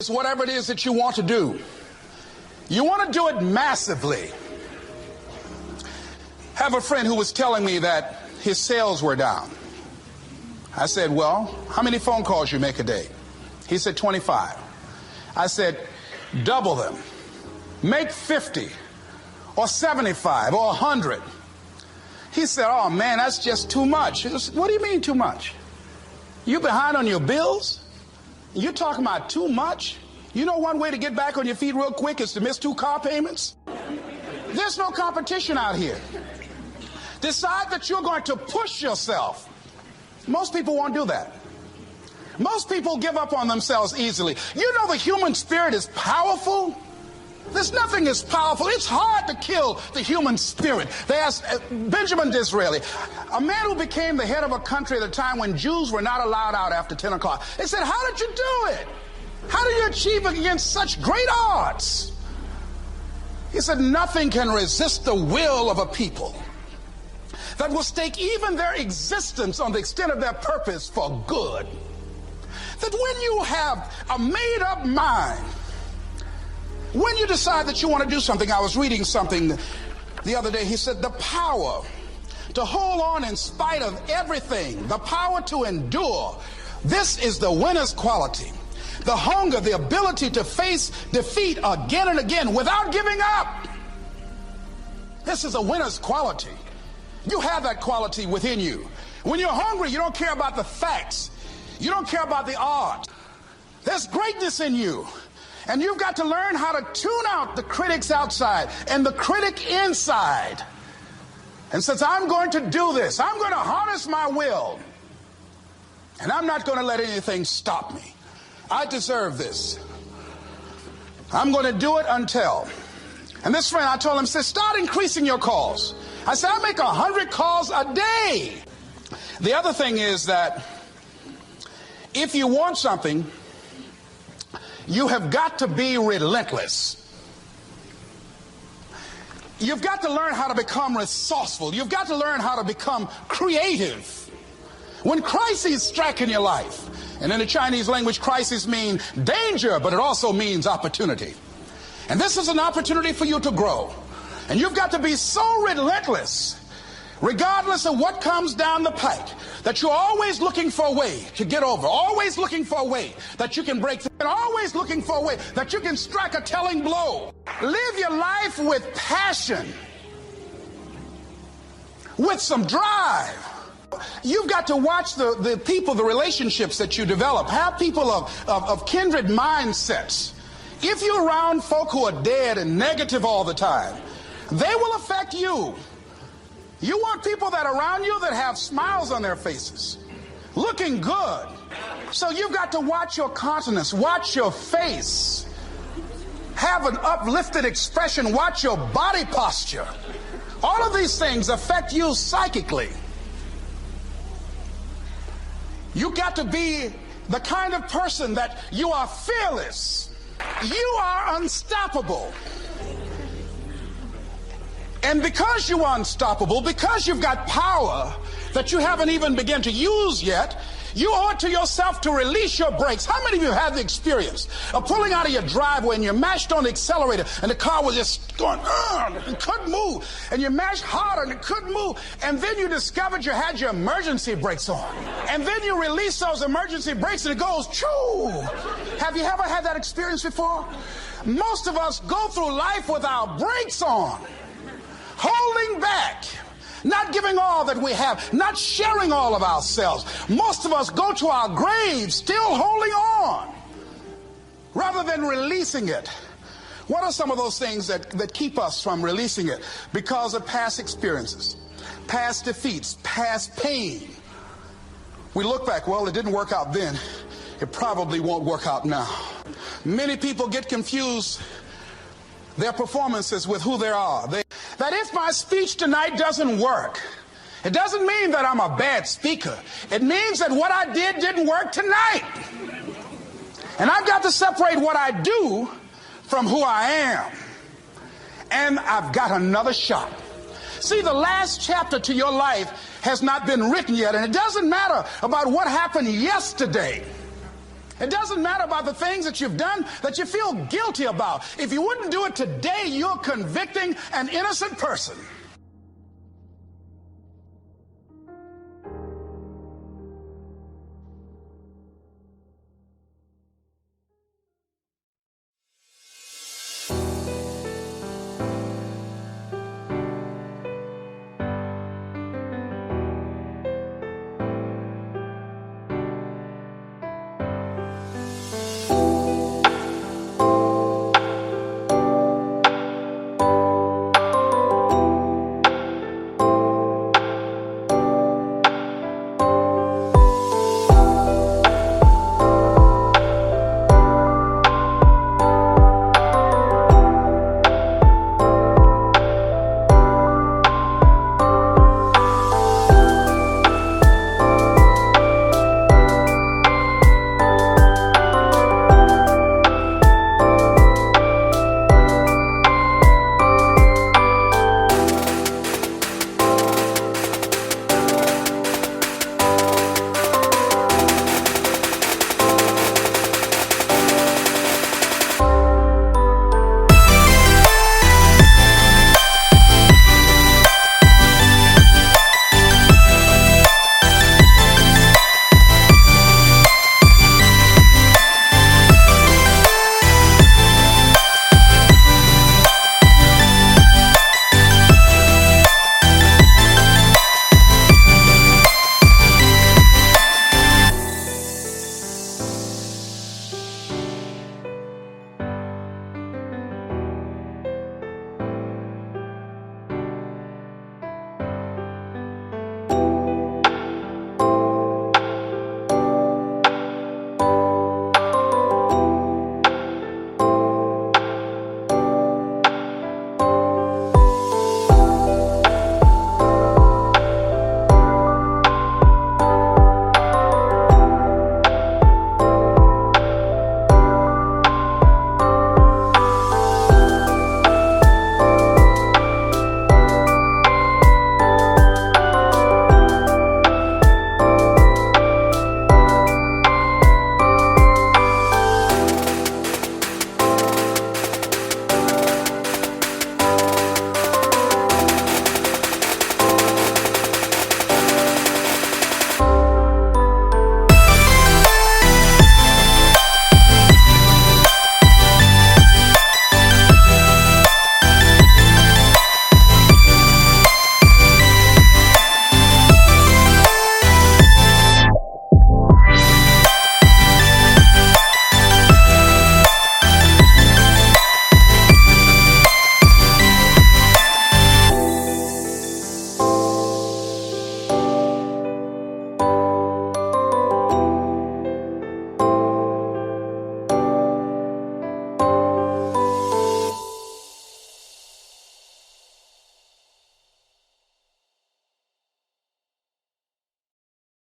is whatever it is that you want to do. You want to do it massively. I have a friend who was telling me that his sales were down. I said, well, how many phone calls you make a day? He said, 25. I said, double them. Make 50 or 75 or 100. He said, oh man, that's just too much. What do you mean too much? You behind on your bills? You're talking about too much? You know one way to get back on your feet real quick is to miss 2 car payments? There's no competition out here. Decide that you're going to push yourself. Most people won't do that. Most people give up on themselves easily. You know the human spirit is powerful. There's nothing as powerful. It's hard to kill the human spirit. They asked Benjamin Disraeli, a man who became the head of a country at a time when Jews were not allowed out after 10 o'clock. They said, how did you do it? How do you achieve it against such great odds? He said, nothing can resist the will of a people that will stake even their existence on the extent of their purpose for good. That when you have a made-up mind, when you decide that you want to do something, I was reading something the other day, he said the power to hold on in spite of everything, the power to endure, this is the winner's quality. The hunger, the ability to face defeat again and again without giving up. This is a winner's quality. You have that quality within you. When you're hungry, you don't care about the facts. You don't care about the odds. There's greatness in you. And you've got to learn how to tune out the critics outside and the critic inside. And since I'm going to do this, I'm going to harness my will. And I'm not going to let anything stop me. I deserve this. I'm going to do it until. And this friend, I told him, said, start increasing your calls. I said, I make 100 calls a day. The other thing is that if you want something, you have got to be relentless. You've got to learn how to become resourceful. You've got to learn how to become creative. When crises strike in your life, and in the Chinese language, crises mean danger, but it also means opportunity. And this is an opportunity for you to grow. And you've got to be so relentless, regardless of what comes down the pike, that you're always looking for a way to get over, always looking for a way that you can break through, and always looking for a way that you can strike a telling blow. Live your life with passion, with some drive. You've got to watch the people, the relationships that you develop. Have people of kindred mindsets. If you're around folk who are dead and negative all the time, they will affect you. You want people that are around you that have smiles on their faces, looking good. So you've got to watch your countenance, watch your face, have an uplifted expression, watch your body posture. All of these things affect you psychically. You got to be the kind of person that you are fearless. You are unstoppable. And because you are unstoppable, because you've got power that you haven't even begun to use yet, you owe it to yourself to release your brakes. How many of you have the experience of pulling out of your driveway and you mashed on the accelerator and the car was just going, and couldn't move, and you mashed harder and it couldn't move, and then you discovered you had your emergency brakes on, and then you release those emergency brakes and it goes, choo! Have you ever had that experience before? Most of us go through life with our brakes on, holding back, not giving all that we have, not sharing all of ourselves. Most of us go to our graves still holding on rather than releasing it. What are some of those things that keep us from releasing it? Because of past experiences, past defeats, past pain. We look back, well, it didn't work out then. It probably won't work out now. Many people get confused their performances with who they are. That if my speech tonight doesn't work, it doesn't mean that I'm a bad speaker. It means that what I did didn't work tonight. And I've got to separate what I do from who I am. And I've got another shot. See, the last chapter to your life has not been written yet, and it doesn't matter about what happened yesterday. It doesn't matter about the things that you've done that you feel guilty about. If you wouldn't do it today, you're convicting an innocent person.